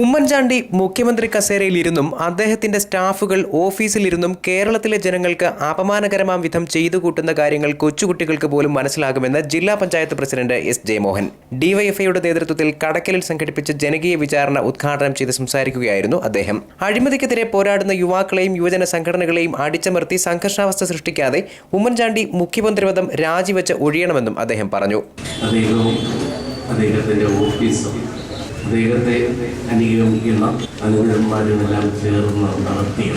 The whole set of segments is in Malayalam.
ഉമ്മൻചാണ്ടി മുഖ്യമന്ത്രി കസേരയിലിരുന്നും അദ്ദേഹത്തിന്റെ സ്റ്റാഫുകൾ ഓഫീസിലിരുന്നും കേരളത്തിലെ ജനങ്ങൾക്ക് അപമാനകരമാം വിധം ചെയ്തു കൂട്ടുന്ന കാര്യങ്ങൾ കൊച്ചുകുട്ടികൾക്ക് പോലും മനസ്സിലാകുമെന്ന് ജില്ലാ പഞ്ചായത്ത് പ്രസിഡന്റ് എസ് ജയമോഹൻ ഡിവൈഎഫ്ഐയുടെ നേതൃത്വത്തിൽ കടക്കലിൽ സംഘടിപ്പിച്ച ജനകീയ വിചാരണ ഉദ്ഘാടനം ചെയ്ത് സംസാരിക്കുകയായിരുന്നു അദ്ദേഹം. അഴിമതിക്കെതിരെ പോരാടുന്ന യുവാക്കളെയും യുവജന സംഘടനകളെയും അടിച്ചമർത്തി സംഘർഷാവസ്ഥ സൃഷ്ടിക്കാതെ ഉമ്മൻചാണ്ടി മുഖ്യമന്ത്രിപദം രാജിവെച്ച് ഒഴിയണമെന്നും അദ്ദേഹം പറഞ്ഞു. അദ്ദേഹത്തെ അനുഗമിക്കുന്ന അനുചരന്മാരുമെല്ലാം ചേർന്ന് നടത്തിയ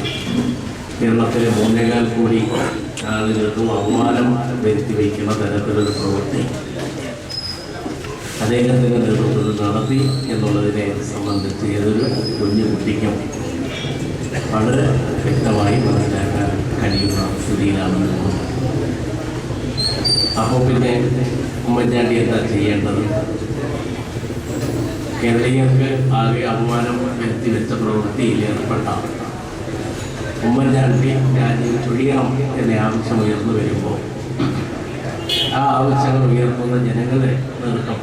കേരളത്തിലെ 3.25 കോടി ആളുകൾക്കും അവമാനം വരുത്തി വയ്ക്കുന്ന തരത്തിലൊരു പ്രവൃത്തി അദ്ദേഹത്തിൻ്റെ നേതൃത്വത്തിൽ നടത്തി എന്നുള്ളതിനെ സംബന്ധിച്ച് ഏതൊരു കുഞ്ഞു കുട്ടിക്കും വളരെ വ്യക്തമായി മനസ്സിലാക്കാൻ കഴിയുന്ന സ്ഥിതിയിലാണ്. അപ്പോൾ പിന്നെ ഉമ്മൻചാണ്ടി എന്താ ചെയ്യേണ്ടത്? കേരളീയർക്ക് ആകെ അപമാനം വരുത്തിവെച്ച പ്രവൃത്തിയിൽ ഏർപ്പെട്ട ഉമ്മൻചാണ്ടി രാജ്യം ചൊഴിയണം എന്ന ആവശ്യം ഉയർന്നു വരുമ്പോൾ ആ ആവശ്യങ്ങൾ ഉയർത്തുന്ന ജനങ്ങളെ നേതൃത്വം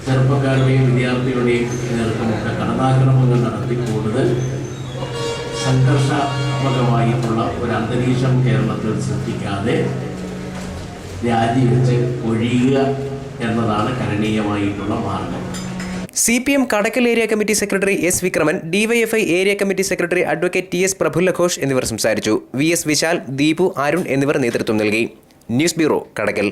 ചെറുപ്പക്കാരുടെയും വിദ്യാർത്ഥികളുടെയും നേതൃത്വമൊക്കെ കടന്നാക്രമങ്ങൾ നടത്തി കൂടുതൽ സംഘർഷാത്മകമായിട്ടുള്ള ഒരു അന്തരീക്ഷം കേരളത്തിൽ സൃഷ്ടിക്കാതെ രാജിവെച്ച് ഒഴിയുക എന്നതാണ് കരണീയമായിട്ടുള്ള മാർഗം. CPM Kadakkal area committee secretary S Vikraman, DYFI area committee secretary advocate TS Praphulla Ghosh എന്നിവർ സംസാരിച്ചു. VS വിശാൽ, ദീപു, അരുൺ എന്നിവർ നേതൃത്വം നൽകി. ന്യൂസ് ബ്യൂറോ, കടക്കൽ.